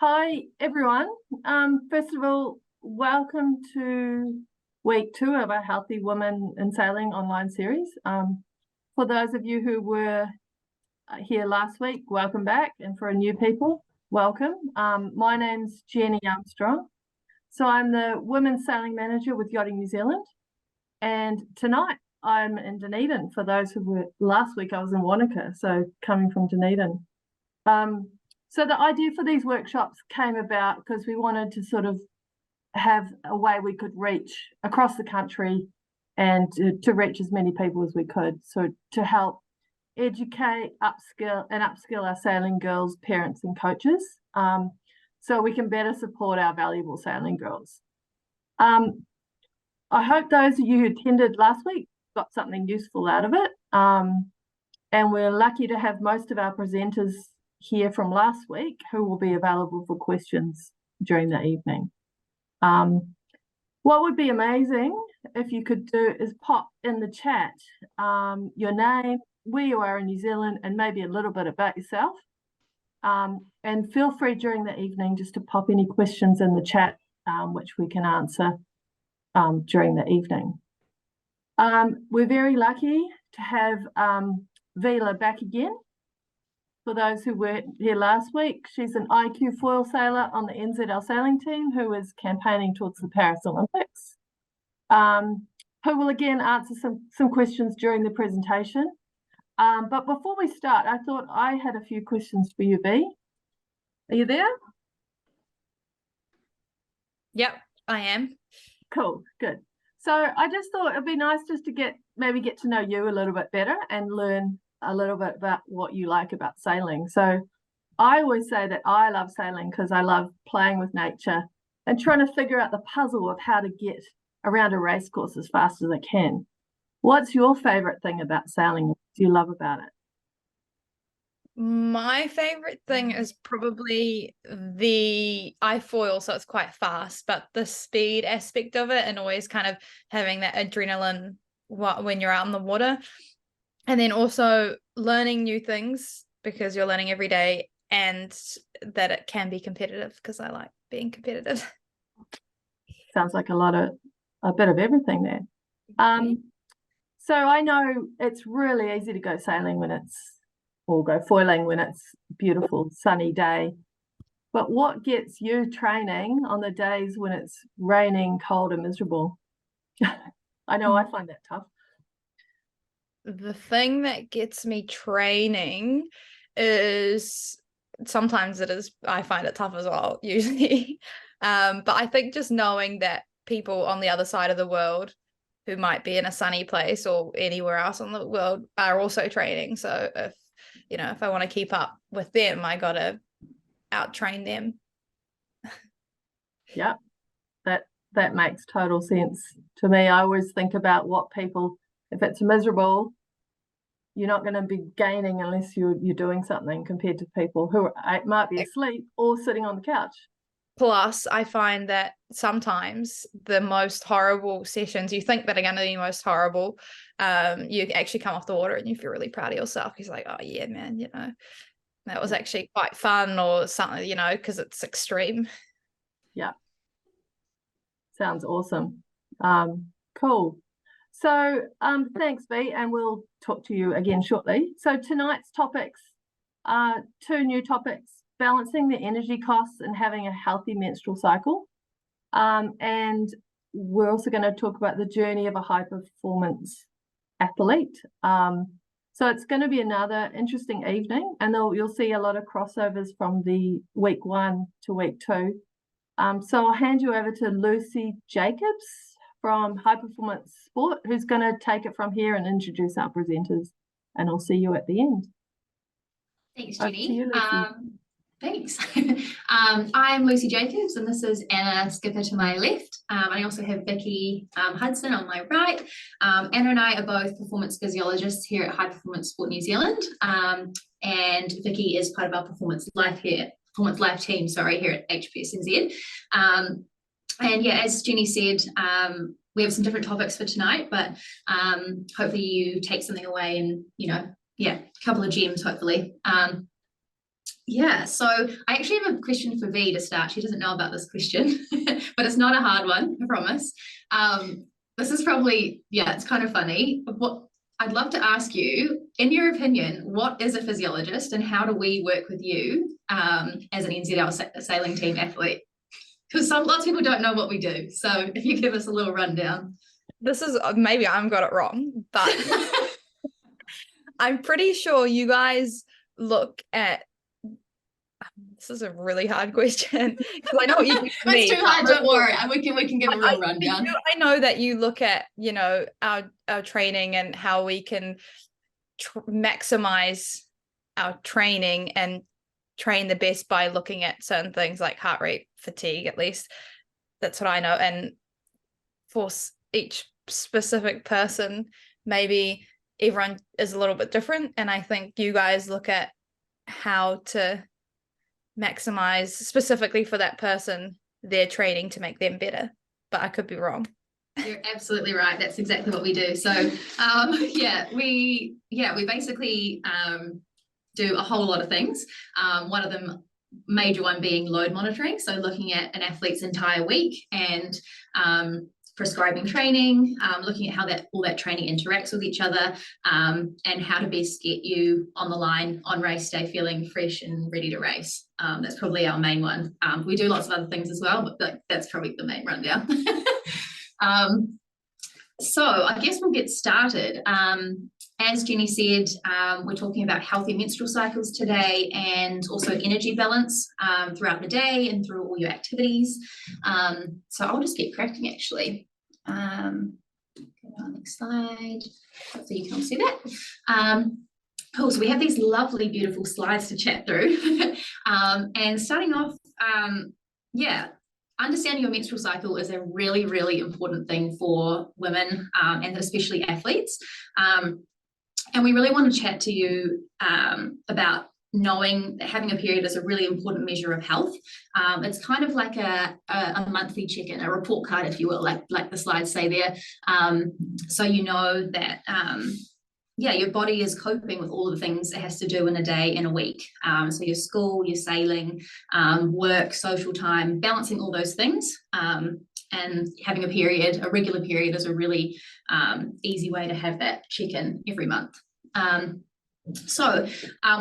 Hi, everyone. First of all, welcome to week 2 of our Healthy Women in Sailing online series. For those of you who were here last week, welcome back. And for new people, welcome. My name's Jenny Armstrong. So I'm the Women's Sailing Manager with Yachting New Zealand. And tonight I'm in Dunedin. For those who were last week, I was in Wanaka, so coming from Dunedin. So the idea for these workshops came about because we wanted to sort of have a way we could reach across the country and to reach as many people as we could. So to help educate, upskill our sailing girls, parents and coaches, so we can better support our valuable sailing girls. I hope those of you who attended last week got something useful out of it. And we're lucky to have most of our presenters here from last week who will be available for questions during the evening. What would be amazing if you could do is pop in the chat your name, where you are in New Zealand, and maybe a little bit about yourself. And feel free during the evening just to pop any questions in the chat, which we can answer during the evening. We're very lucky to have Vila back again. For those who were here last week, she's an IQ foil sailor on the NZL sailing team who is campaigning towards the Paris Olympics, who will again answer some questions during the presentation. But before we start, I thought I had a few questions for you, V. Are you there? Yep, I am. Cool, good. So I just thought it'd be nice just to maybe get to know you a little bit better and learn a little bit about what you like about sailing. So I always say that I love sailing because I love playing with nature and trying to figure out the puzzle of how to get around a race course as fast as I can. What's your favorite thing about sailing? What do you love about it? My favorite thing is probably the iFoil, so it's quite fast, but the speed aspect of it and always kind of having that adrenaline when you're out in the water. And then also learning new things because you're learning every day, and that it can be competitive because I like being competitive. Sounds like a bit of everything there. So I know it's really easy to go sailing or go foiling when it's a beautiful sunny day. But what gets you training on the days when it's raining, cold and miserable? I know I find that tough. The thing that gets me training is sometimes I find it tough as well, usually. But I think just knowing that people on the other side of the world who might be in a sunny place or anywhere else in the world are also training. So if I want to keep up with them, I got to out-train them. Yeah, that makes total sense to me. I always think about if it's miserable, you're not going to be gaining unless you're doing something compared to people who might be asleep or sitting on the couch. Plus, I find that sometimes the most horrible sessions you think that are going to be most horrible, you actually come off the water and you feel really proud of yourself. He's like, oh yeah, man, that was actually quite fun or something, because it's extreme. Yeah. Sounds awesome. Cool. So thanks, V, and we'll talk to you again shortly. So tonight's topics are 2 new topics: balancing the energy costs and having a healthy menstrual cycle. And we're also going to talk about the journey of a high-performance athlete. So it's going to be another interesting evening, and you'll see a lot of crossovers from the week 1 to week 2. So I'll hand you over to Lucy Jacobs from High Performance Sport, who's going to take it from here and introduce our presenters, and I'll see you at the end. Thanks, Jenny. Thanks. I'm Lucy Jacobs, and this is Anna Skipper to my left. I also have Vicky Hudson on my right. Anna and I are both performance physiologists here at High Performance Sport New Zealand, and Vicky is part of our Performance Life team, here at HPSNZ. And yeah, as Jenny said, we have some different topics for tonight, but hopefully you take something away and, a couple of gems, hopefully. Yeah, so I actually have a question for V to start. She doesn't know about this question, but it's not a hard one, I promise. This is probably, yeah, it's kind of funny. What I'd love to ask you, in your opinion, what is a physiologist and how do we work with you as an NZL sailing team athlete? Because lots of people don't know what we do. So if you give us a little rundown. This is, maybe I've got it wrong, but I'm pretty sure you guys look at, this is a really hard question because I know what you do for me. It's too hard, don't worry. We can give a real rundown. I know that you look at, you know, our training and how we can maximize our training and train the best by looking at certain things like heart rate, fatigue, at least. That's what I know. And for each specific person, maybe everyone is a little bit different. And I think you guys look at how to maximize specifically for that person their training to make them better, but I could be wrong. You're absolutely right. That's exactly what we do. So we basically do a whole lot of things. One of them, major one, being load monitoring, so looking at an athlete's entire week and prescribing training, looking at how all that training interacts with each other, and how to best get you on the line on race day feeling fresh and ready to race. That's probably our main one. We do lots of other things as well, but that's probably the main rundown. So I guess we'll get started. As Jenny said, we're talking about healthy menstrual cycles today and also energy balance throughout the day and through all your activities. So I'll just get cracking actually. Go on next slide, so you can all see that. Cool, so we have these lovely, beautiful slides to chat through. And starting off, understanding your menstrual cycle is a really, really important thing for women and especially athletes. And we really want to chat to you about knowing that having a period is a really important measure of health. It's kind of like a monthly check-in, a report card, if you will, like the slides say there. So you know that your body is coping with all the things it has to do in a day, in a week. So your school, your sailing, work, social time, balancing all those things. And having a regular period is a really easy way to have that check-in every month. So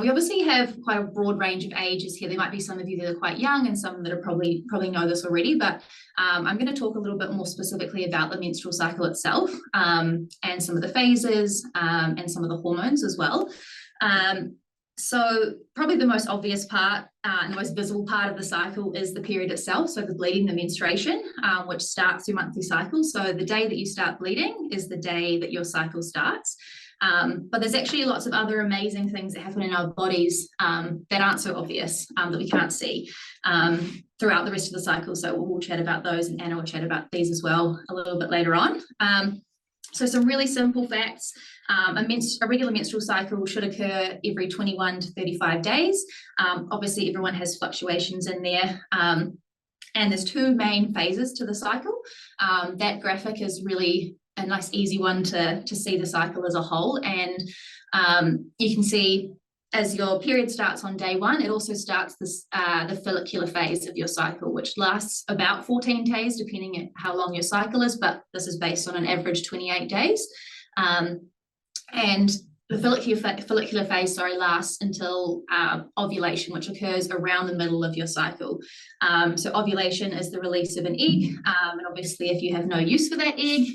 we obviously have quite a broad range of ages here. There might be some of you that are quite young and some that are probably know this already, but I'm going to talk a little bit more specifically about the menstrual cycle itself and some of the phases and some of the hormones as well. So probably the most obvious part and the most visible part of the cycle is the period itself. So the bleeding, the menstruation, which starts your monthly cycle. So the day that you start bleeding is the day that your cycle starts. But there's actually lots of other amazing things that happen in our bodies that aren't so obvious, that we can't see throughout the rest of the cycle. So we'll chat about those, and Anna will chat about these as well a little bit later on. So some really simple facts. A regular menstrual cycle should occur every 21 to 35 days. Obviously, everyone has fluctuations in there. And there's two main phases to the cycle. That graphic is really a nice, easy one to see the cycle as a whole. And you can see as your period starts on day one, it also starts the follicular phase of your cycle, which lasts about 14 days, depending on how long your cycle is, but this is based on an average 28 days. And the follicular phase, lasts until ovulation, which occurs around the middle of your cycle. So ovulation is the release of an egg, and obviously if you have no use for that egg,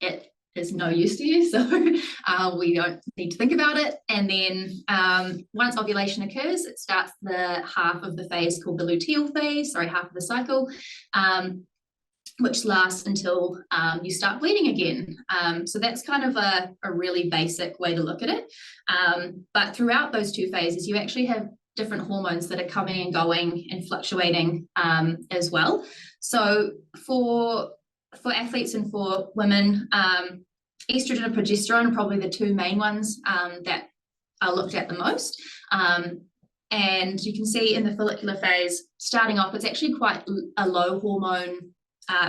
it is no use to you, so we don't need to think about it. And then once ovulation occurs, it starts the half of the phase called the luteal phase, half of the cycle, which lasts until you start bleeding again. So that's kind of a really basic way to look at it. But throughout those two phases, you actually have different hormones that are coming and going and fluctuating as well. So for athletes and for women, estrogen and progesterone are probably the two main ones that are looked at the most. And you can see in the follicular phase, starting off, it's actually quite a low hormone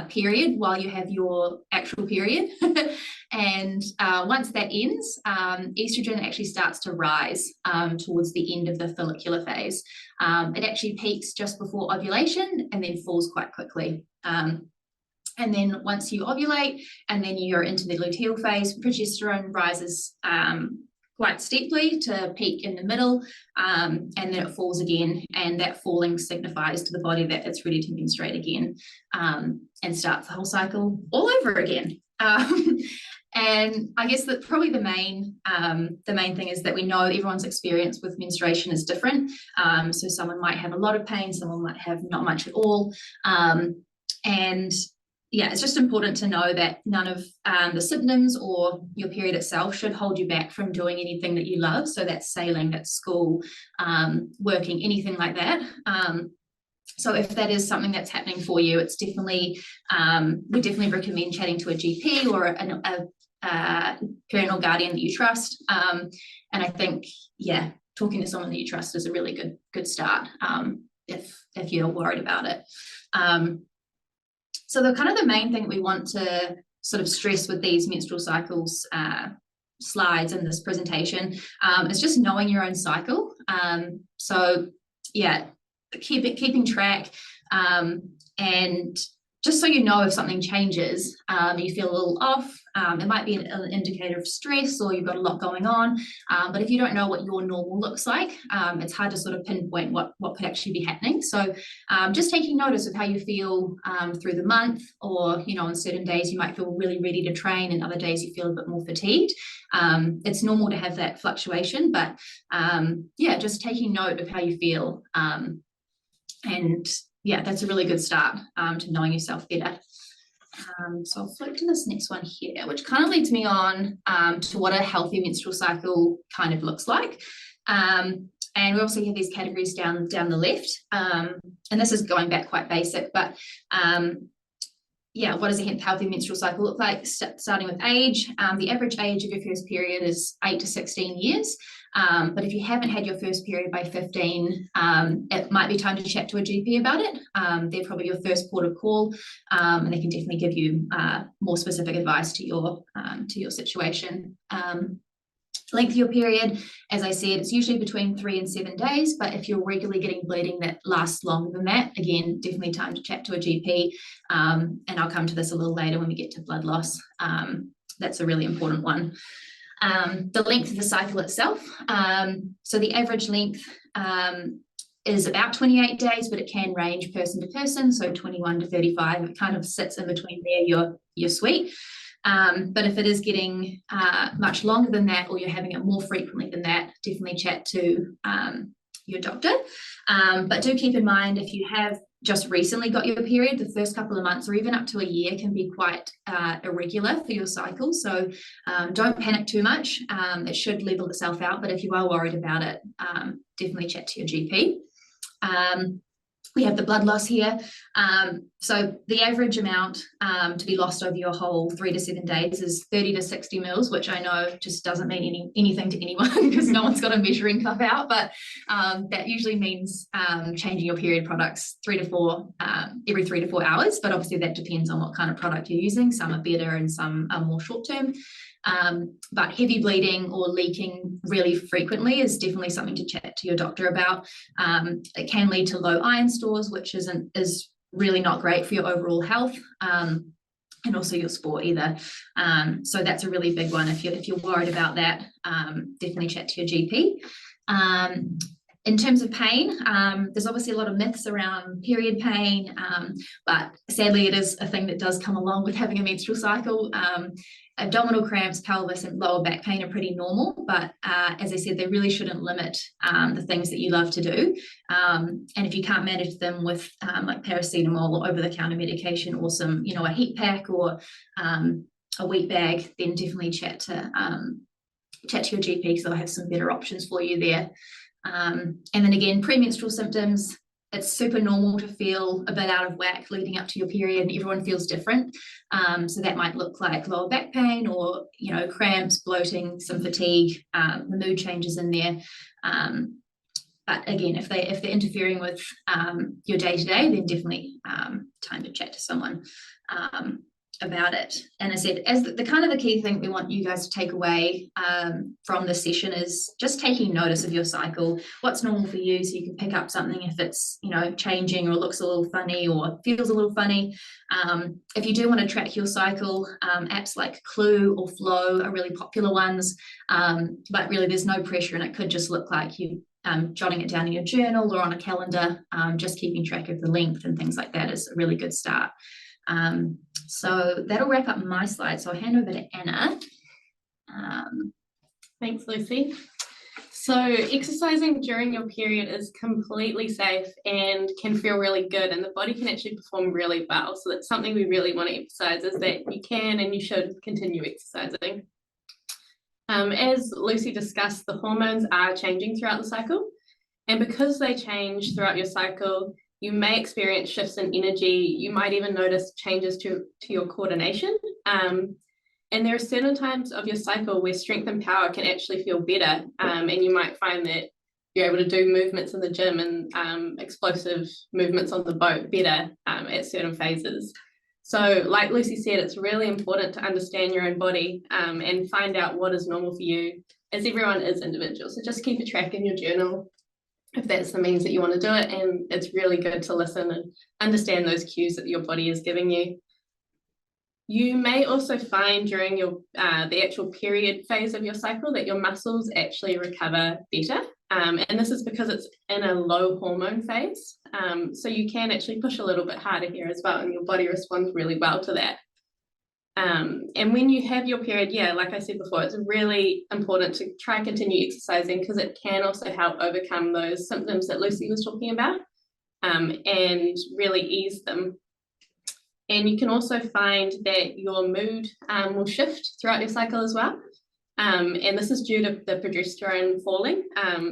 period while you have your actual period. And once that ends, estrogen actually starts to rise towards the end of the follicular phase. It actually peaks just before ovulation and then falls quite quickly. And then once you ovulate and then you're into the luteal phase, progesterone rises quite steeply to peak in the middle, and then it falls again, and that falling signifies to the body that it's ready to menstruate again, and starts the whole cycle all over again. And I guess that probably the main thing is that we know everyone's experience with menstruation is different. So someone might have a lot of pain, someone might have not much at all, and yeah, it's just important to know that none of the symptoms or your period itself should hold you back from doing anything that you love. So that's sailing, that's school, working, anything like that. So if that is something that's happening for you, it's definitely, we definitely recommend chatting to a GP or a parental guardian that you trust. And I think, yeah, talking to someone that you trust is a really good start, if you're worried about it. So the kind of the main thing that we want to sort of stress with these menstrual cycles slides in this presentation is just knowing your own cycle. So yeah, keeping track, and just so you know if something changes, you feel a little off, it might be an indicator of stress or you've got a lot going on, but if you don't know what your normal looks like, it's hard to sort of pinpoint what could actually be happening. So just taking notice of how you feel through the month, or on certain days you might feel really ready to train and other days you feel a bit more fatigued. It's normal to have that fluctuation, but yeah, just taking note of how you feel, and yeah, that's a really good start to knowing yourself better. So I'll flip to this next one here, which kind of leads me on to what a healthy menstrual cycle kind of looks like. And we also have these categories down the left. And this is going back quite basic, but yeah, what does a healthy menstrual cycle look like? Starting with age, the average age of your first period is 8 to 16 years. But if you haven't had your first period by 15, it might be time to chat to a GP about it. They're probably your first port of call, and they can definitely give you more specific advice to your situation. Length of your period, as I said, it's usually between 3 and 7 days, but if you're regularly getting bleeding that lasts longer than that, again, definitely time to chat to a GP, and I'll come to this a little later when we get to blood loss. That's a really important one. The length of the cycle itself, so the average length is about 28 days, but it can range person to person, so 21 to 35, it kind of sits in between there, you're sweet. But if it is getting much longer than that, or you're having it more frequently than that, definitely chat to your doctor. But do keep in mind, if you have just recently got your period, the first couple of months or even up to a year can be quite irregular for your cycle. So don't panic too much. It should level itself out, but if you are worried about it, definitely chat to your GP. We have the blood loss here. So the average amount to be lost over your whole 3 to 7 days is 30 to 60 mils, which I know just doesn't mean anything to anyone because no one's got a measuring cup out, but that usually means changing your period products every 3 to 4 hours. But obviously that depends on what kind of product you're using. Some are better and some are more short-term. But heavy bleeding or leaking really frequently is definitely something to chat to your doctor about. It can lead to low iron stores, which is really not great for your overall health, and also your sport either. So that's a really big one. If you're worried about that, definitely chat to your GP. In terms of pain, there's obviously a lot of myths around period pain, but sadly it is a thing that does come along with having a menstrual cycle. Abdominal cramps, pelvis and lower back pain are pretty normal, but as I said, they really shouldn't limit the things that you love to do. And if you can't manage them with like paracetamol or over-the-counter medication or some, a heat pack or a wheat bag, then definitely chat to your GP because they'll have some better options for you there. And then again, premenstrual symptoms, it's super normal to feel a bit out of whack leading up to your period, and everyone feels different. So that might look like lower back pain or, cramps, bloating, some fatigue, the mood changes in there. But again, if they're interfering with your day-to-day, then definitely time to chat to someone about it. And I said, as the kind of the key thing we want you guys to take away from this session is just taking notice of your cycle. What's normal for you, so you can pick up something if it's, you know, changing or looks a little funny or feels a little funny. If you do want to track your cycle, apps like Clue or Flow are really popular ones, but really there's no pressure, and it could just look like you jotting it down in your journal or on a calendar. Just keeping track of the length and things like that is a really good start. So that'll wrap up my slide. So I'll hand over to Anna. Thanks, Lucy. So exercising during your period is completely safe and can feel really good, and the body can actually perform really well. So that's something we really want to emphasize, is that you can and you should continue exercising. As Lucy discussed, the hormones are changing throughout the cycle, and because they change throughout your cycle, you may experience shifts in energy. You might even notice changes to your coordination. And there are certain times of your cycle where strength and power can actually feel better. And you might find that you're able to do movements in the gym and explosive movements on the boat better at certain phases. So like Lucy said, it's really important to understand your own body and find out what is normal for you, as everyone is individual. So just keep a track in your journal if that's the means that you want to do it, and it's really good to listen and understand those cues that your body is giving you. You may also find during your the actual period phase of your cycle that your muscles actually recover better, and this is because it's in a low hormone phase, so you can actually push a little bit harder here as well, and your body responds really well to that. And when you have your period, yeah, like I said before, it's really important to try and continue exercising, because it can also help overcome those symptoms that Lucy was talking about, and really ease them. And you can also find that your mood will shift throughout your cycle as well. And this is due to the progesterone falling.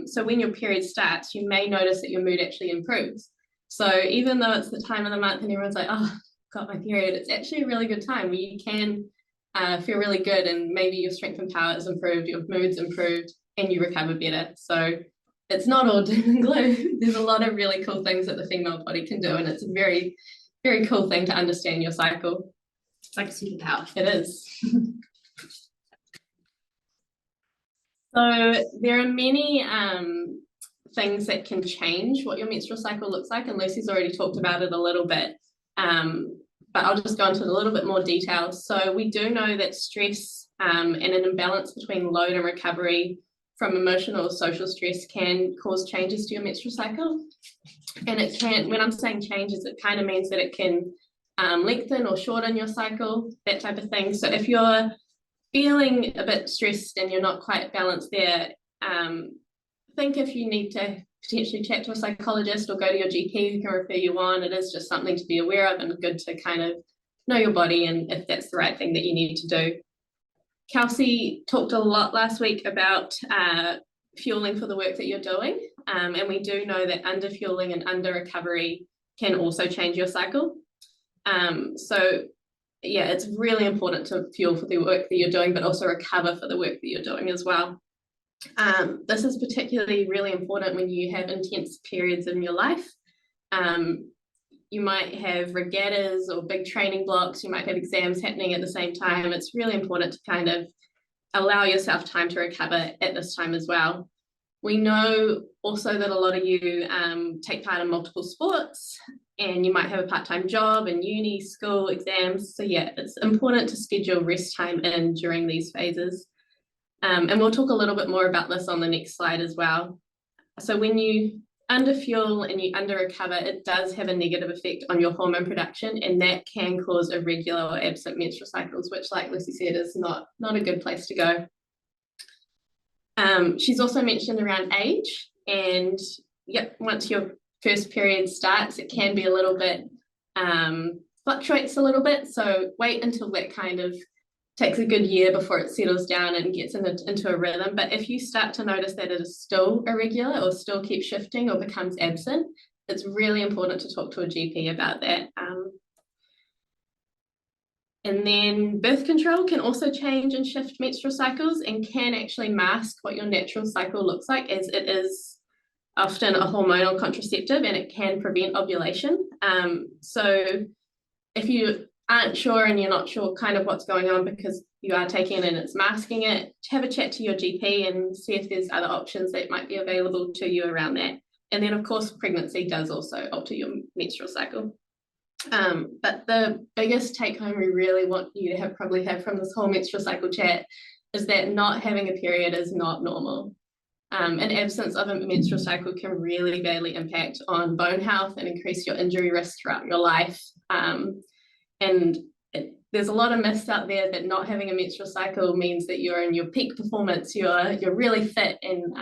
So when your period starts, you may notice that your mood actually improves. So even though it's the time of the month and everyone's like, oh, got my period, it's actually a really good time where you can feel really good, and maybe your strength and power is improved, your mood's improved, and you recover better. So it's not all doom and gloom. There's a lot of really cool things that the female body can do, and it's a very, very cool thing to understand your cycle. It's like a superpower. It is. So there are many things that can change what your menstrual cycle looks like, and Lucy's already talked about it a little bit. But I'll just go into a little bit more detail. So we do know that stress and an imbalance between load and recovery from emotional or social stress can cause changes to your menstrual cycle. And it can, when I'm saying changes, it kind of means that it can lengthen or shorten your cycle, that type of thing. So if you're feeling a bit stressed and you're not quite balanced there, think if you need to potentially chat to a psychologist or go to your GP who can refer you on. It is just something to be aware of, and good to kind of know your body and if that's the right thing that you need to do. Kelsey talked a lot last week about fueling for the work that you're doing, and we do know that under fueling and under recovery can also change your cycle. So yeah, it's really important to fuel for the work that you're doing, but also recover for the work that you're doing as well. This is particularly really important when you have intense periods in your life. You might have regattas or big training blocks, you might have exams happening at the same time. It's really important to kind of allow yourself time to recover at this time as well. We know also that a lot of you take part in multiple sports, and you might have a part-time job and uni, school, exams. So yeah, it's important to schedule rest time in during these phases. And we'll talk a little bit more about this on the next slide as well. So when you underfuel and you under recover, it does have a negative effect on your hormone production, and that can cause irregular or absent menstrual cycles, which, like Lucy said, is not a good place to go. She's also mentioned around age, and yep, once your first period starts, it can be a little bit, fluctuates a little bit. So wait until that kind of takes a good year before it settles down and gets into a rhythm. But if you start to notice that it is still irregular or still keeps shifting or becomes absent, it's really important to talk to a GP about that. And then birth control can also change and shift menstrual cycles and can actually mask what your natural cycle looks like, as it is often a hormonal contraceptive, and it can prevent ovulation. So if you aren't sure and you're not sure kind of what's going on because you are taking it and it's masking it, have a chat to your GP and see if there's other options that might be available to you around that. And then, of course, pregnancy does also alter your menstrual cycle. But the biggest take home we really want you to probably have from this whole menstrual cycle chat is that not having a period is not normal. An absence of a menstrual cycle can really badly impact on bone health and increase your injury risk throughout your life. And there's a lot of myths out there that not having a menstrual cycle means that you're in your peak performance, you're really fit, and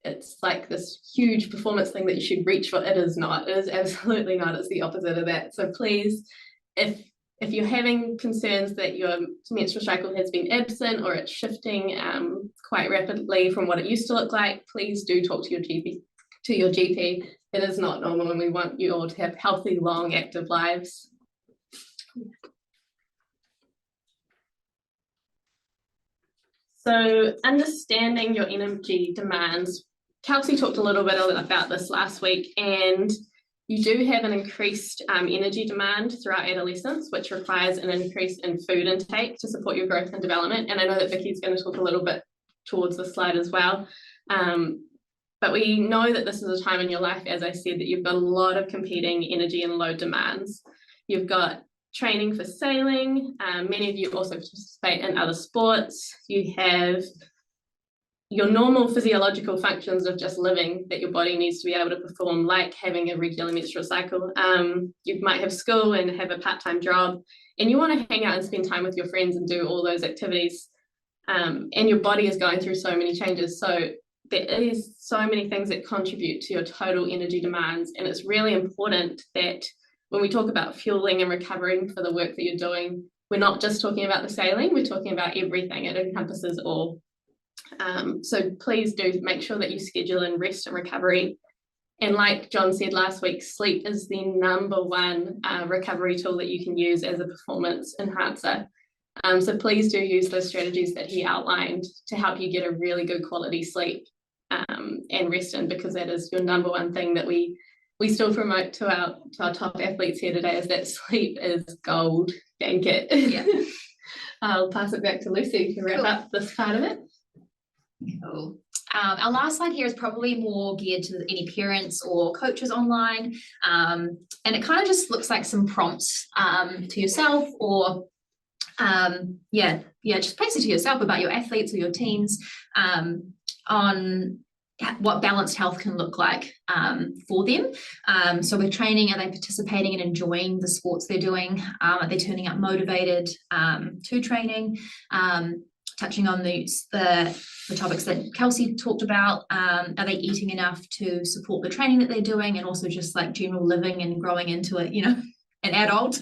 it's like this huge performance thing that you should reach for. It is not. It is absolutely not. It's the opposite of that. So please, if you're having concerns that your menstrual cycle has been absent or it's shifting quite rapidly from what it used to look like, please do talk to your GP. It is not normal, and we want you all to have healthy, long, active lives. So understanding your energy demands. Kelsey talked a little bit about this last week, and you do have an increased energy demand throughout adolescence, which requires an increase in food intake to support your growth and development. And I know that Vicky's going to talk a little bit towards the slide as well. But we know that this is a time in your life, as I said, that you've got a lot of competing energy and load demands. You've got training for sailing. Many of you also participate in other sports. You have your normal physiological functions of just living that your body needs to be able to perform, like having a regular menstrual cycle. You might have school and have a part-time job, and you want to hang out and spend time with your friends and do all those activities. And your body is going through so many changes. So there is so many things that contribute to your total energy demands. And it's really important that when we talk about fueling and recovering for the work that you're doing, we're not just talking about the sailing, we're talking about everything. It encompasses all. So please do make sure that you schedule in rest and recovery. And like John said last week, sleep is the #1 recovery tool that you can use as a performance enhancer. So please do use those strategies that he outlined to help you get a really good quality sleep and rest in, because that is your #1 thing that we still promote to our top athletes here today, is that sleep is gold. Thank it. Yeah. I'll pass it back to Lucy to wrap up this part of it. Cool. Our last slide here is probably more geared to any parents or coaches online, and it kind of just looks like some prompts to yourself, or just basically to yourself about your athletes or your teams on what balanced health can look like for them. So with training, are they participating and enjoying the sports they're doing? Are they turning up motivated to training? Touching on the topics that Kelsey talked about, are they eating enough to support the training that they're doing, and also just like general living and growing into it, an adult?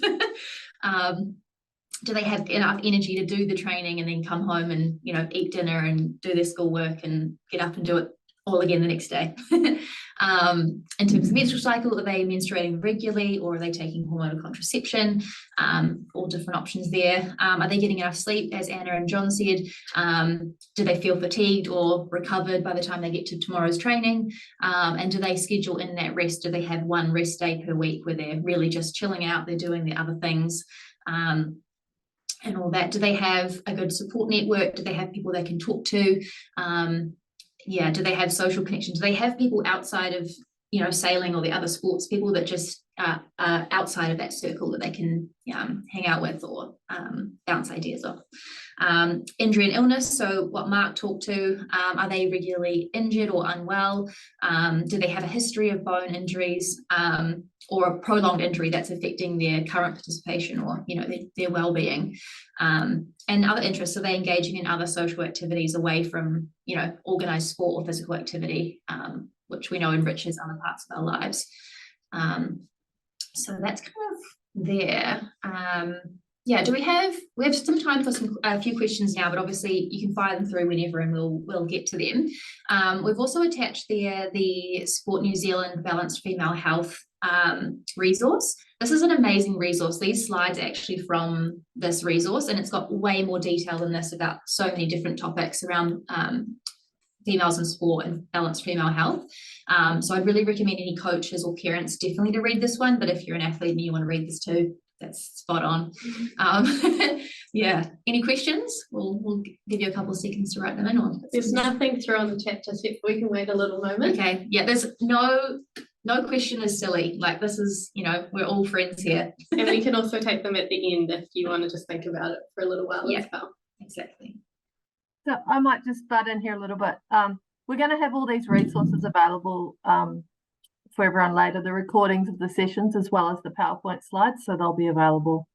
Do they have enough energy to do the training and then come home and eat dinner and do their schoolwork and get up and do it all again the next day? In terms of menstrual cycle, are they menstruating regularly, or are they taking hormonal contraception? All different options there. Are they getting enough sleep, as Anna and John said? Do they feel fatigued or recovered by the time they get to tomorrow's training? And do they schedule in that rest? Do they have one rest day per week where they're really just chilling out, they're doing the other things? And all that. Do they have a good support network? Do they have people they can talk to? Do they have social connections? Do they have people outside of sailing or the other sports, people that just are outside of that circle that they can hang out with or bounce ideas off? Injury and illness, so what Mark talked to, are they regularly injured or unwell? Do they have a history of bone injuries or a prolonged injury that's affecting their current participation or their well-being? And other interests, are they engaging in other social activities away from organized sport or physical activity, which we know enriches other parts of our lives? So that's kind of there. We have some time for a few questions now, but obviously you can fire them through whenever and we'll get to them. We've also attached there the Sport New Zealand Balanced Female Health resource. This is an amazing resource. These slides are actually from this resource, and it's got way more detail than this about so many different topics around females in sport and balanced female health. So I'd really recommend any coaches or parents definitely to read this one, but if you're an athlete and you want to read this too, that's spot on. Yeah, any questions? We'll give you a couple of seconds to write them in. Or there's nothing through on the chat just yet. We can wait a little moment. Okay, yeah, there's no question is silly. Like, this is, you know, we're all friends here. And we can also take them at the end if you want to just think about it for a little while as well. Exactly. So I might just butt in here a little bit. We're going to have all these resources available for everyone later, the recordings of the sessions as well as the PowerPoint slides, so they'll be available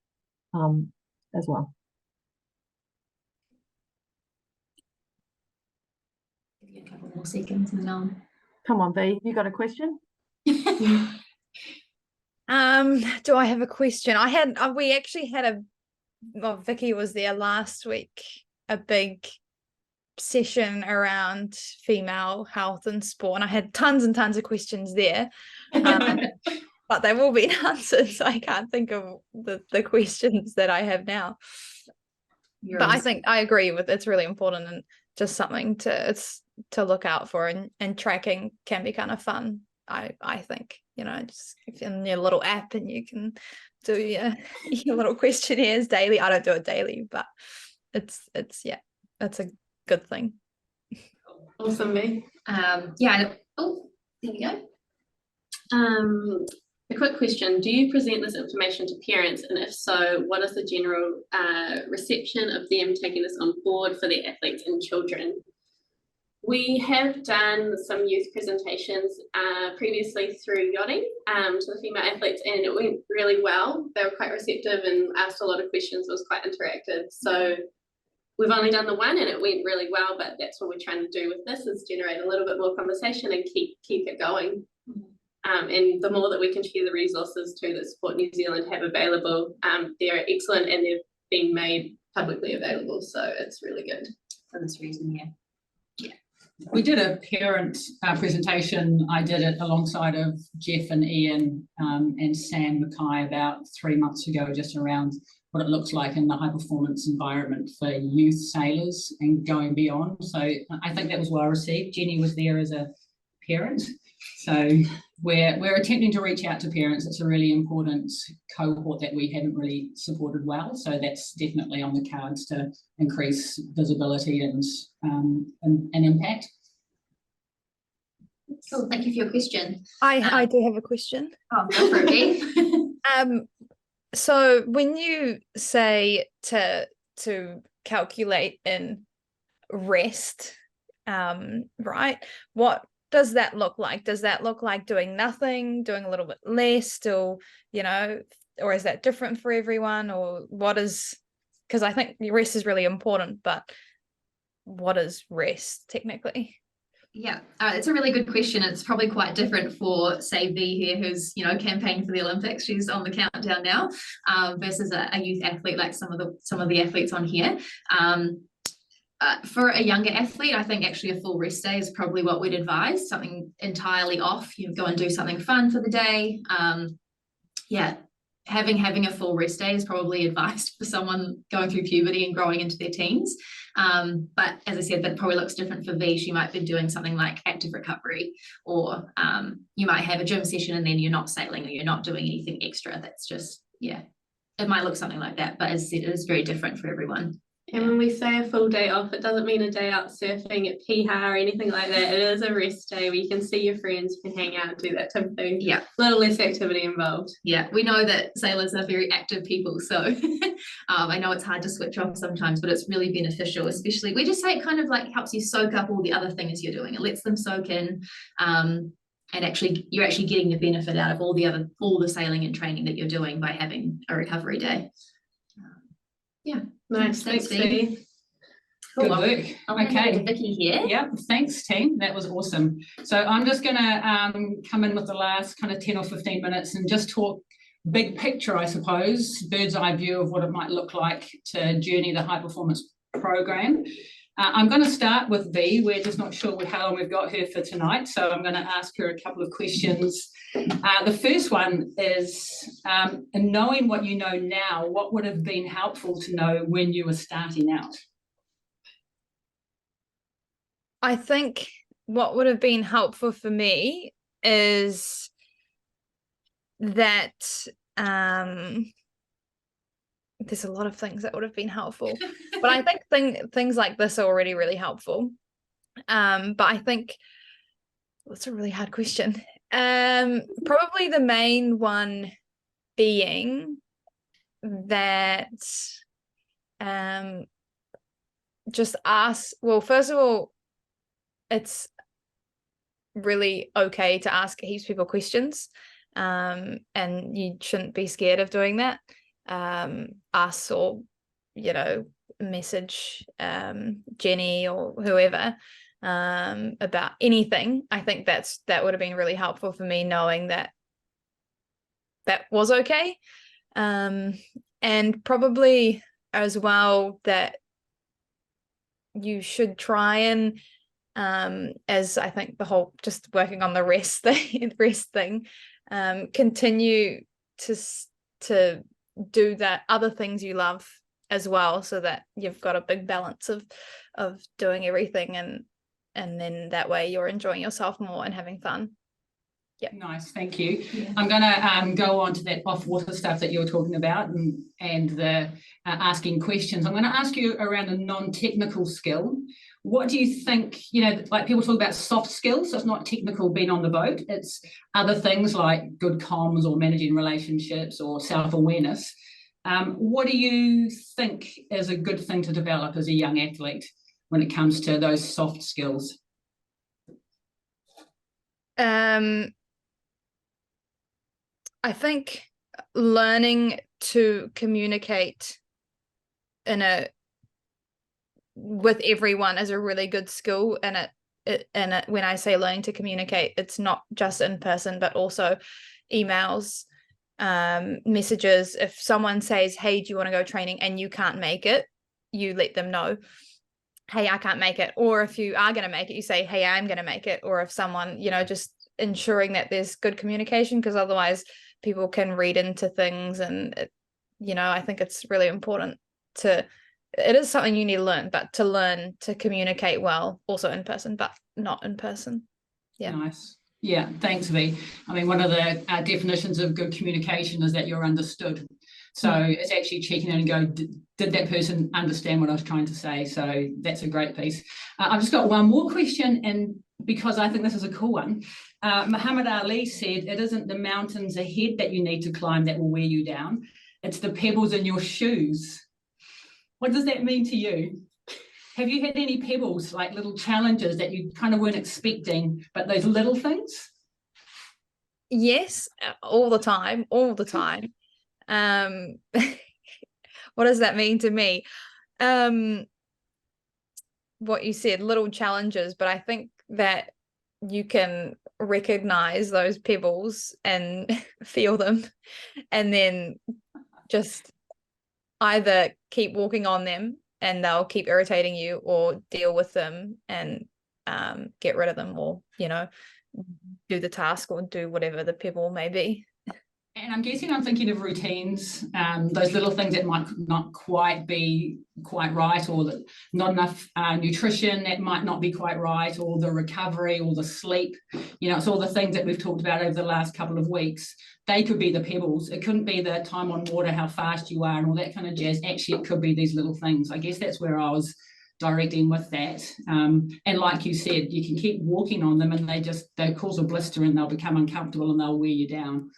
as well. Give you a couple more seconds and then Come on, V, you got a question? Do I have a question? We actually had Vicky was there last week, a big session around female health and sport, and I had tons and tons of questions there, but they've all been answered, so I can't think of the questions that I have now. But I think I agree with it's really important and just something to look out for, and tracking can be kind of fun. I think, you know, just in your little app and you can do your little questionnaires daily. I don't do it daily, but it's that's a good thing. Awesome, me. Yeah. Oh, there we go. A quick question: do you present this information to parents, and if so, what is the general reception of them taking this on board for their athletes and children? We have done some youth presentations previously through Yachting to the female athletes, and it went really well. They were quite receptive and asked a lot of questions. It was quite interactive. So we've only done the one and it went really well, but that's what we're trying to do with this, is generate a little bit more conversation and keep it going. And the more that we can share the resources too that Sport New Zealand have available, they're excellent and they've been made publicly available. So it's really good. For this reason, yeah. We did a parent presentation. I did it alongside of Jeff and Ian and Sam Mackay about 3 months ago, just around what it looks like in the high performance environment for youth sailors and going beyond. So I think that was well received. Jenny was there as a parent. So we're attempting to reach out to parents. It's a really important cohort that we haven't really supported well. So that's definitely on the cards to increase visibility and impact. Cool, thank you for your question. I do have a question. Oh, go for it, Bea. So when you say to calculate in rest, right, what does that look like? Does that look like doing nothing, doing a little bit less, still, you know, or is that different for everyone? Or what is, because I think rest is really important, but what is rest technically? Yeah, it's a really good question. It's probably quite different for, say, V here, who's, you know, campaigning for the Olympics. She's on the countdown now, versus a youth athlete like some of the athletes on here. For a younger athlete, I think actually a full rest day is probably what we'd advise. Something entirely off. You go and do something fun for the day. Yeah, having a full rest day is probably advised for someone going through puberty and growing into their teens. But as I said, that probably looks different for V. She might be doing something like active recovery, or you might have a gym session and then you're not sailing or you're not doing anything extra. That's just, yeah, it might look something like that. But as I said, it is very different for everyone. And when we say a full day off, it doesn't mean a day out surfing at Piha or anything like that. It is a rest day where you can see your friends, you can hang out and do that type of thing. Yeah. A little less activity involved. Yeah, we know that sailors are very active people, so I know it's hard to switch off sometimes, but it's really beneficial, especially, we just say it kind of like helps you soak up all the other things you're doing. It lets them soak in, and actually you're actually getting the benefit out of all the sailing and training that you're doing by having a recovery day. Yeah. Nice, thanks, Vicky. Good Cool. work. Okay. Vicky here. Yeah, thanks team. That was awesome. So I'm just going to come in with the last kind of 10 or 15 minutes and just talk big picture, I suppose, bird's eye view of what it might look like to journey the high performance program. I'm going to start with V. We're just not sure how long we've got her for tonight, so I'm going to ask her a couple of questions. The first one is, in knowing what you know now, what would have been helpful to know when you were starting out? I think what would have been helpful for me is that there's a lot of things that would have been helpful, but I think things like this are already really helpful. But I think that's a really hard question. Probably the main one being that just ask, well, first of all, it's really okay to ask heaps of people questions, and you shouldn't be scared of doing that. Us, or message Jenny or whoever about anything. I think that would have been really helpful for me, knowing that was okay. And probably as well that you should try and as I think the whole just working on the rest thing, continue to do that other things you love as well, so that you've got a big balance of doing everything, and then that way you're enjoying yourself more and having fun. Yeah, nice, thank you. Yeah. I'm gonna go on to that off-water stuff that you were talking about, and the asking questions. I'm going to ask you around a non-technical skill. What do you think, like people talk about soft skills, so it's not technical being on the boat, it's other things like good comms or managing relationships or self-awareness. What do you think is a good thing to develop as a young athlete when it comes to those soft skills? I think learning to communicate with everyone is a really good skill, and when I say learning to communicate, it's not just in person but also emails, messages. If someone says, hey, do you want to go training, and you can't make it, you let them know, hey, I can't make it. Or if you are going to make it, you say, hey, I'm going to make it. Or if someone, just ensuring that there's good communication, because otherwise people can read into things. And I think it's really important it is something you need to learn, but to learn to communicate well also in person, but not in person. Yeah. Nice. Yeah, thanks, V. I mean, one of the definitions of good communication is that you're understood. So it's actually checking in and go, did that person understand what I was trying to say? So that's a great piece. I've just got one more question, and because I think this is a cool one. Muhammad Ali said, it isn't the mountains ahead that you need to climb that will wear you down. It's the pebbles in your shoes. What does that mean to you? Have you had any pebbles, like little challenges that you kind of weren't expecting, but those little things? Yes, all the time. What does that mean to me? What you said, little challenges, but I think that you can recognize those pebbles and feel them, and then just either keep walking on them and they'll keep irritating you, or deal with them and get rid of them, or do the task or do whatever the pebble may be. And I'm guessing I'm thinking of routines, those little things that might not quite be quite right, or not enough nutrition that might not be quite right, or the recovery or the sleep. It's all the things that we've talked about over the last couple of weeks. They could be the pebbles. It couldn't be the time on water, how fast you are and all that kind of jazz. Actually, it could be these little things. I guess that's where I was directing with that. And like you said, you can keep walking on them and they cause a blister and they'll become uncomfortable and they'll wear you down.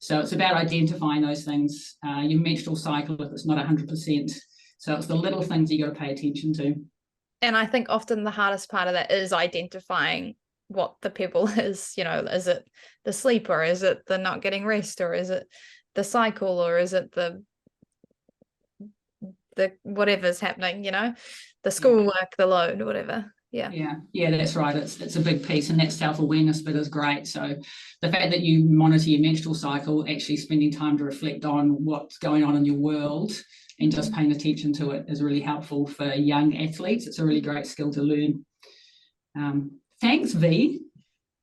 So it's about identifying those things, your menstrual cycle, if it's not 100%. So it's the little things you got to pay attention to. And I think often the hardest part of that is identifying what the pebble is. Is it the sleep, or is it the not getting rest, or is it the cycle, or is it the whatever's happening, the schoolwork, the load, whatever. Yeah, that's right. It's a big piece, and that self-awareness bit is great. So the fact that you monitor your menstrual cycle, actually spending time to reflect on what's going on in your world and just paying attention to it is really helpful for young athletes. It's a really great skill to learn. Thanks, V.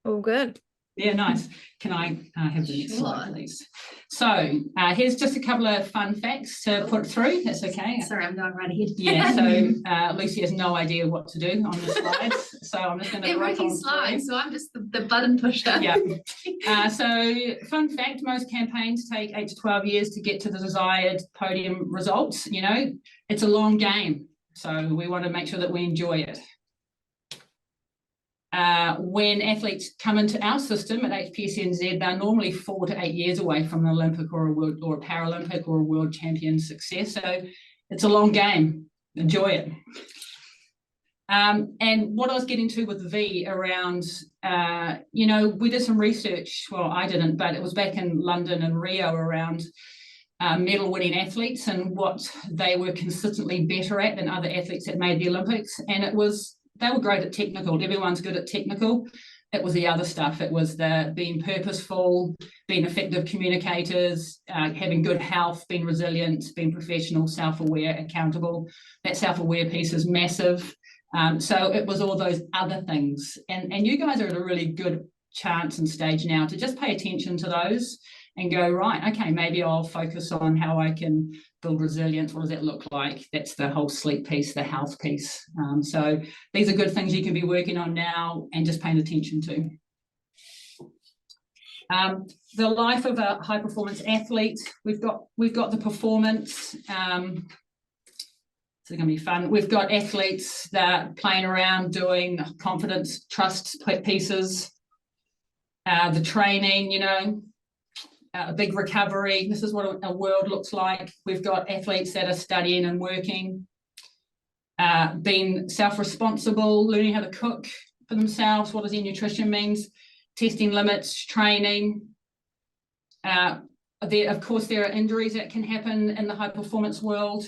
All good. Yeah, nice. Can I have the next slide, Sure. please? So here's just a couple of fun facts to put through. That's okay. Sorry, I'm going right ahead. Yeah, so Lucy has no idea what to do on the slides, so I'm just going to They're rock working on slides, through. so I'm just the button pusher. Yeah. So fun fact, most campaigns take 8 to 12 years to get to the desired podium results. You know, it's a long game, so we want to make sure that we enjoy it. When athletes come into our system at HPSNZ, they're normally 4 to 8 years away from an Olympic or a world or a Paralympic or a world champion success. So it's a long game. Enjoy it. And what I was getting to with V around, you know, we did some research. Well, I didn't, but it was back in London and Rio around medal winning athletes and what they were consistently better at than other athletes that made the Olympics. And it was, they were great at technical. Everyone's good at technical. It was the other stuff. It was the being purposeful, being effective communicators, having good health, being resilient, being professional, self-aware, accountable. That self-aware piece is massive. So it was all those other things. And you guys are at a really good chance and stage now to just pay attention to those and go, right, okay, maybe I'll focus on how I can build resilience. What does that look like? That's the whole sleep piece, the health piece. So these are good things you can be working on now and just paying attention to. The life of a high performance athlete, we've got the performance. It's going to be fun. We've got athletes that are playing around doing confidence, trust pieces, the training, you know, a big recovery. This is what a world looks like. We've got athletes that are studying and working, being self-responsible, learning how to cook for themselves. What does their nutrition means? Testing limits, training. Of course, there are injuries that can happen in the high performance world.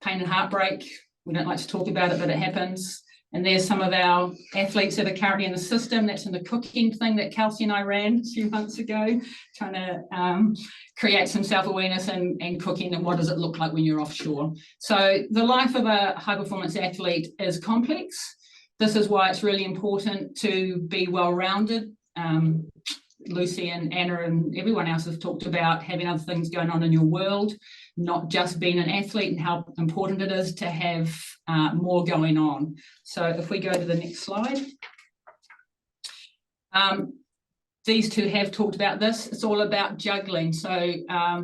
Pain and heartbreak. We don't like to talk about it, but it happens. And there's some of our athletes that are currently in the system. That's in the cooking thing that Kelsey and I ran a few months ago, trying to create some self-awareness and cooking and what does it look like when you're offshore. So the life of a high-performance athlete is complex. This is why it's really important to be well-rounded. Lucy and Anna and everyone else have talked about having other things going on in your world, not just being an athlete, and how important it is to have more going on. So if we go to the next slide. These two have talked about this. It's all about juggling. So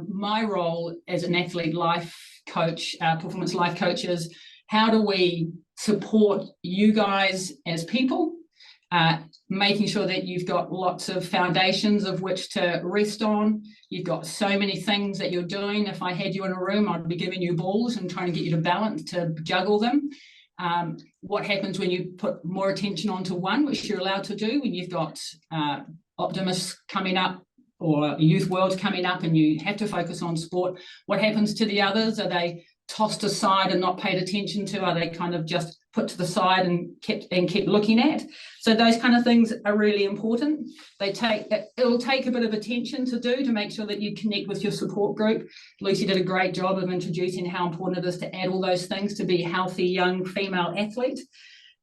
my role as an athlete life coach, performance life coach, is how do we support you guys as people, making sure that you've got lots of foundations of which to rest on. You've got so many things that you're doing. If I had you in a room, I'd be giving you balls and trying to get you to balance, to juggle them. What happens when you put more attention onto one, which you're allowed to do when you've got Optimists coming up or Youth World coming up and you have to focus on sport? What happens to the others? Are they tossed aside and not paid attention to? Are they kind of just put to the side and kept looking at? So those kind of things are really important. It'll take a bit of attention to do to make sure that you connect with your support group. Lucy did a great job of introducing how important it is to add all those things to be a healthy young female athlete.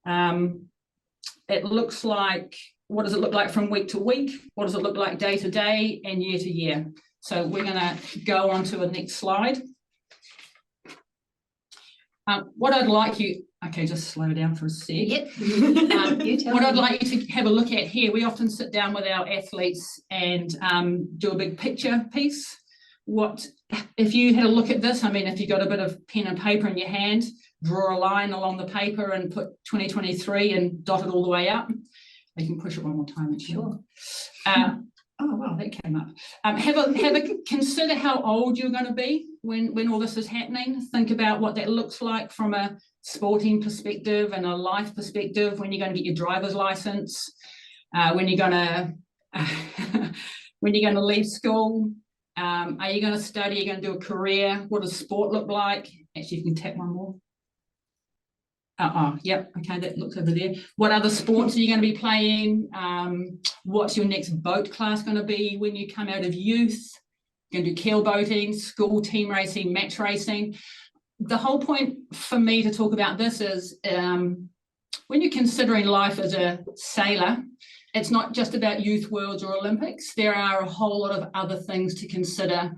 It looks like, what does it look like from week to week? What does it look like day to day and year to year? So we're going to go on to the next slide. What I'd like you, okay, just slow down for a sec. Yep. What I'd like you to have a look at here, we often sit down with our athletes and do a big picture piece. What, if you had a look at this, I mean, if you got a bit of pen and paper in your hand, draw a line along the paper and put 2023 and dot it all the way up. You can push it one more time. Sure. Oh, wow, that came up. Consider how old you're going to be when all this is happening. Think about what that looks like from a sporting perspective and a life perspective, when you're going to get your driver's license, when you're going to leave school. Are you going to study? Are you going to do a career? What does sport look like? Actually, you can tap one more. Yep, okay, that looks over there. What other sports are you going to be playing? What's your next boat class going to be when you come out of youth? You're going to do keel boating, school team racing, match racing. The whole point for me to talk about this is when you're considering life as a sailor, it's not just about youth worlds or Olympics. There are a whole lot of other things to consider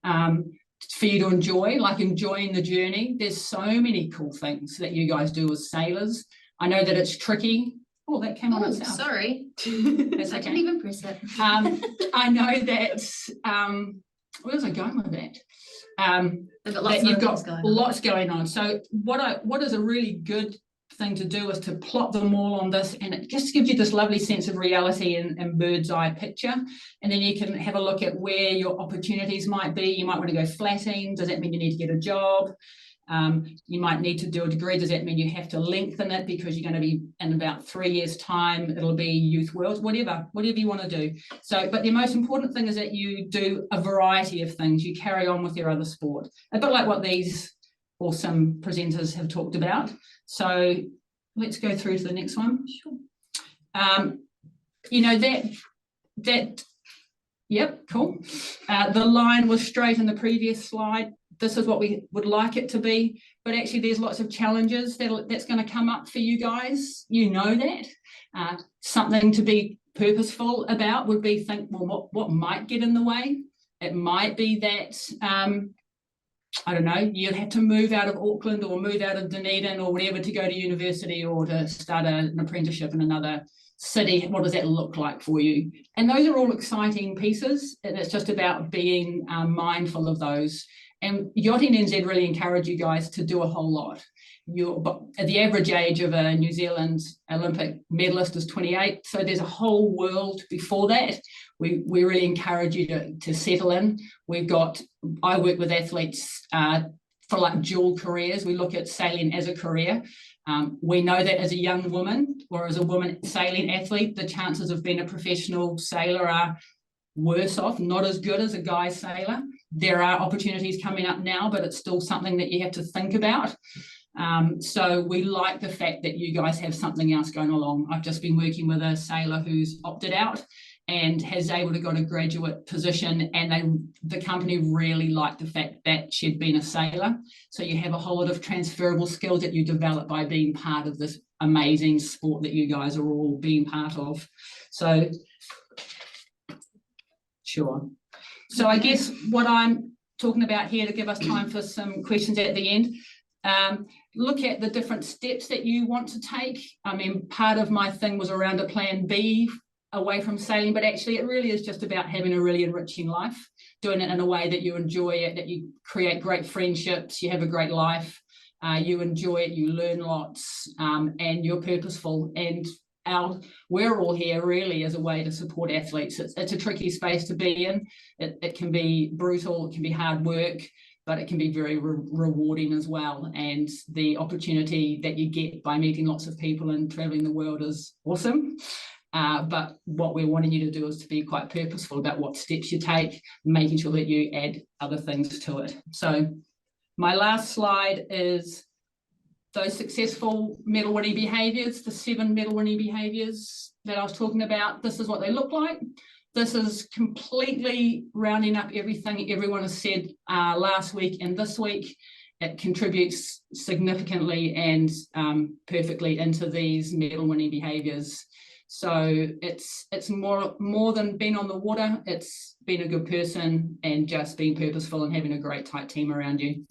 for you to enjoy, like enjoying the journey. There's so many cool things that you guys do as sailors. I know that it's tricky. Oh, that came on itself. Sorry. That's I okay. didn't even press it. I know that, where was I going with that? They've got lots That of you've other got things going on. lots going on. So what is a really good thing to do is to plot them all on this, and it just gives you this lovely sense of reality and bird's eye picture. And then you can have a look at where your opportunities might be. You might want to go flatting. Does that mean you need to get a job? You might need to do a degree. Does that mean you have to lengthen it because you're going to be in about 3 years' time? It'll be youth worlds, whatever you want to do. So, but the most important thing is that you do a variety of things. You carry on with your other sport, a bit like what these awesome presenters have talked about. So let's go through to the next one. Sure. You know that. Yep, cool. The line was straight in the previous slide. This is what we would like it to be, but actually there's lots of challenges that's going to come up for you guys. You know that. Something to be purposeful about would be think, well, what might get in the way? It might be that, I don't know, you have to move out of Auckland or move out of Dunedin or whatever to go to university or to start an apprenticeship in another city. What does that look like for you? And those are all exciting pieces, and it's just about being mindful of those. And Yachting NZ really encourage you guys to do a whole lot. The average age of a New Zealand Olympic medalist is 28, so there's a whole world before that. We really encourage you to settle in. I work with athletes for like dual careers. We look at sailing as a career. We know that as a young woman or as a woman sailing athlete, the chances of being a professional sailor are worse off, not as good as a guy sailor. There are opportunities coming up now, but it's still something that you have to think about. So we like the fact that you guys have something else going along. I've just been working with a sailor who's opted out and has able to got a graduate position, and the company really liked the fact that she'd been a sailor. So you have a whole lot of transferable skills that you develop by being part of this amazing sport that you guys are all being part of. So sure. So I guess what I'm talking about here, to give us time for some questions at the end, look at the different steps that you want to take. I mean, part of my thing was around a plan B away from sailing, but actually it really is just about having a really enriching life, doing it in a way that you enjoy it, that you create great friendships, you have a great life, you enjoy it, you learn lots, and you're purposeful. And we're all here really as a way to support athletes. It's a tricky space to be in. It can be brutal, it can be hard work, but it can be very rewarding as well. And the opportunity that you get by meeting lots of people and traveling the world is awesome. But what we're wanting you to do is to be quite purposeful about what steps you take, making sure that you add other things to it. So my last slide is those successful medal winning behaviours, the 7 medal winning behaviours that I was talking about. This is what they look like. This is completely rounding up everything everyone has said last week and this week. It contributes significantly and perfectly into these medal winning behaviours. So it's more than being on the water. It's being a good person and just being purposeful and having a great tight team around you.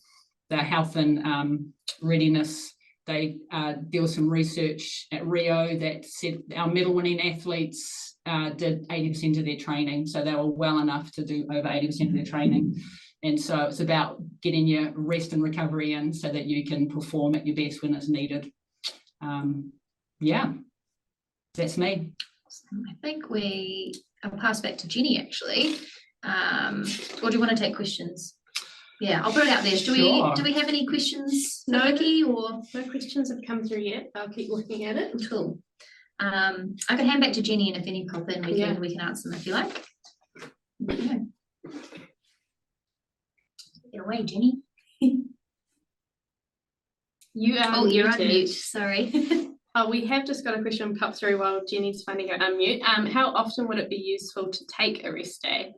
The health and readiness, they there was some research at Rio that said our medal winning athletes did 80% of their training, so they were well enough to do over 80% of their training. And so it's about getting your rest and recovery in so that you can perform at your best when it's needed. Yeah, that's me. I think I'll pass back to Jenny actually. Or do you want to take questions? Yeah, I'll put it out there. Do we have any questions, Vicky? Or no questions have come through yet. I'll keep looking at it. Cool. I can hand back to Jenny, and if any pop in, we can answer them if you like. Yeah. Get away, Jenny. You are you're muted. on mute. Sorry. We have just got a question pop through while Jenny's finding her unmute. How often would it be useful to take a rest day?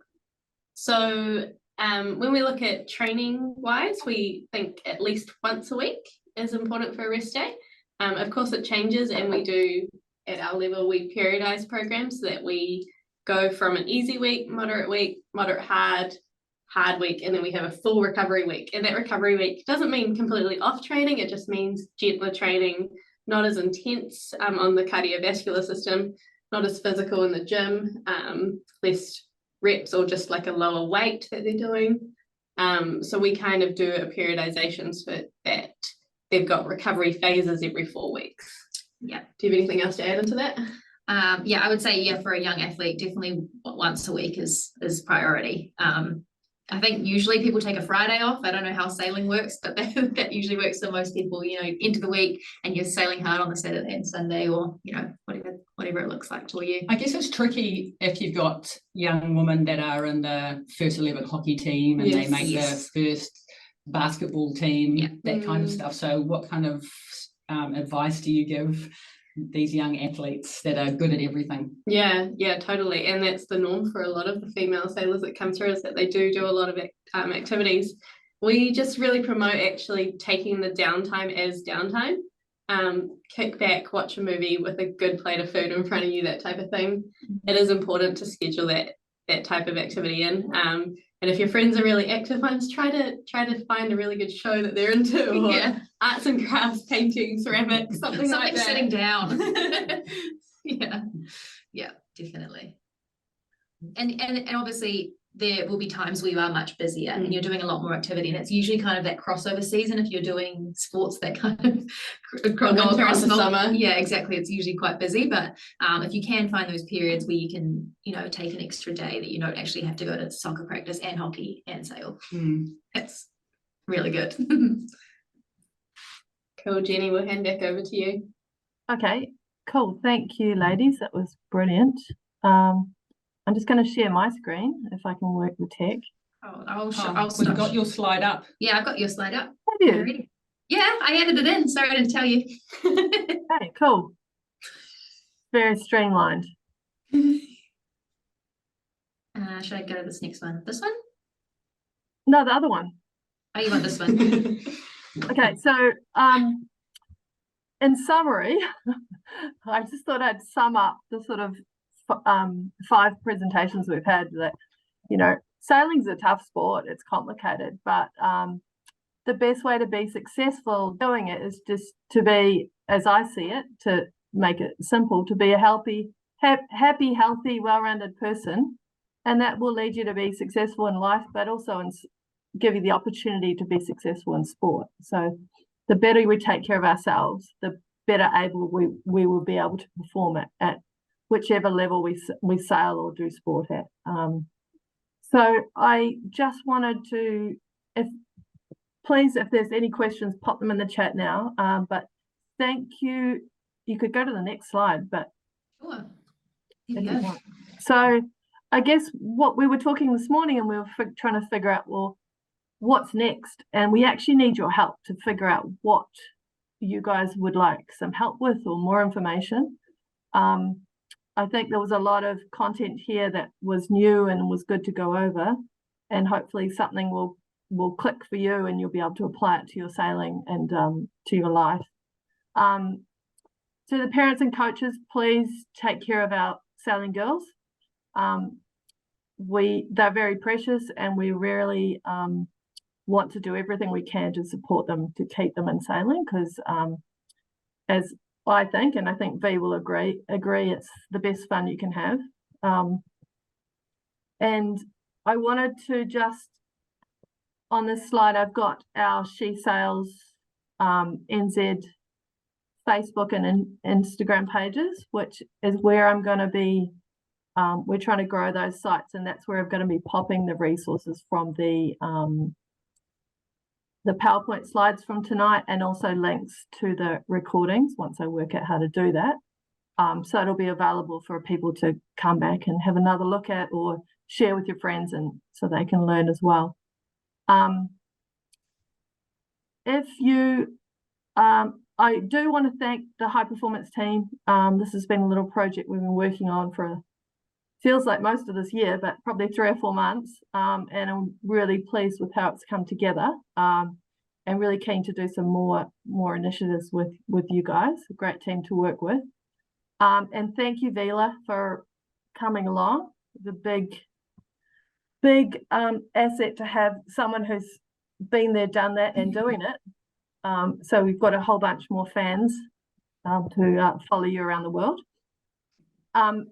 So when we look at training wise, we think at least once a week is important for a rest day. Of course it changes, and we do at our level, we periodize programs so that we go from an easy week, moderate hard week, and then we have a full recovery week. And that recovery week doesn't mean completely off training, it just means gentler training, not as intense on the cardiovascular system, not as physical in the gym, less reps or just like a lower weight that they're doing. So we kind of do a periodization so that they've got recovery phases every 4 weeks. Yeah. Do you have anything else to add into that? Yeah, I would say, yeah, for a young athlete, definitely once a week is priority. I think usually people take a Friday off. I don't know how sailing works, but that usually works for most people, you know, into the week and you're sailing hard on the Saturday and Sunday, or, you know, whatever it looks like for you. I guess it's tricky if you've got young women that are in the first 11 hockey team and they make the first basketball team, that kind of stuff. So what kind of advice do you give these young athletes that are good at everything? Yeah, totally. And that's the norm for a lot of the female sailors that come through, is that they do a lot of activities. We just really promote actually taking the downtime as downtime. Kick back, watch a movie with a good plate of food in front of you, that type of thing. It is important to schedule that type of activity in. And if your friends are really active ones, try to find a really good show that they're into, or arts and crafts, painting, ceramics, something like that. Sitting down. yeah, definitely. And obviously there will be times where you are much busier and you're doing a lot more activity, and it's usually kind of that crossover season if you're doing sports that kind of go across the summer. Yeah, exactly. It's usually quite busy, but if you can find those periods where you can, you know, take an extra day that you don't actually have to go to soccer practice and hockey and sail, that's really good. Cool, Jenny, we'll hand back over to you. Okay, cool. Thank you, ladies. That was brilliant. I'm just going to share my screen if I can work the tech. We've got your slide up. Yeah, I've got your slide up. Have you? Already. Yeah, I added it in. Sorry I didn't tell you. Okay, cool. Very streamlined. Should I go to this next one? This one? No, the other one. Oh, you want this one? Okay, so in summary, I just thought I'd sum up the sort of 5 presentations we've had. That, you know, sailing's a tough sport, it's complicated, but the best way to be successful doing it is just to be, as I see it, to make it simple, to be a happy, healthy, well-rounded person, and that will lead you to be successful in life, but also give you the opportunity to be successful in sport. So the better we take care of ourselves, the better able we will be able to perform at whichever level we sail or do sport at. So I just wanted to, please, if there's any questions, pop them in the chat now. But thank you. You could go to the next slide, but sure. if you want. So I guess what we were talking this morning, and we were trying to figure out, well, what's next? And we actually need your help to figure out what you guys would like some help with or more information. I think there was a lot of content here that was new and was good to go over, and hopefully something will click for you and you'll be able to apply it to your sailing and to your life. To the parents and coaches, please take care of our sailing girls. They're very precious, and we really want to do everything we can to support them, to keep them in sailing, because as I think, and I think V will agree, it's the best fun you can have. And I wanted to just, on this slide, I've got our She Sails NZ Facebook and Instagram pages, which is where I'm going to be, we're trying to grow those sites, and that's where I'm going to be popping the resources from the PowerPoint slides from tonight, and also links to the recordings once I work out how to do that. So it'll be available for people to come back and have another look at, or share with your friends, and so they can learn as well. If you, I do want to thank the high performance team. This has been a little project we've been working on for feels like most of this year, but probably 3 or 4 months. And I'm really pleased with how it's come together, and really keen to do some more initiatives with you guys. A great team to work with. And thank you, Vila, for coming along. The big asset to have someone who's been there, done that, and doing it. So we've got a whole bunch more fans to follow you around the world. And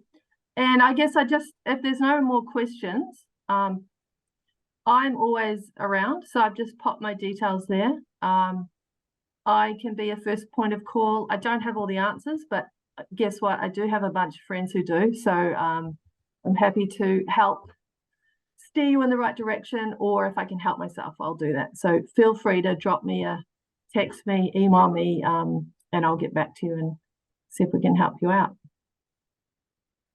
I guess if there's no more questions, I'm always around, so I've just popped my details there. I can be a first point of call. I don't have all the answers, but guess what? I do have a bunch of friends who do. So I'm happy to help steer you in the right direction, or if I can help myself, I'll do that. So feel free to drop me text me, email me, and I'll get back to you and see if we can help you out.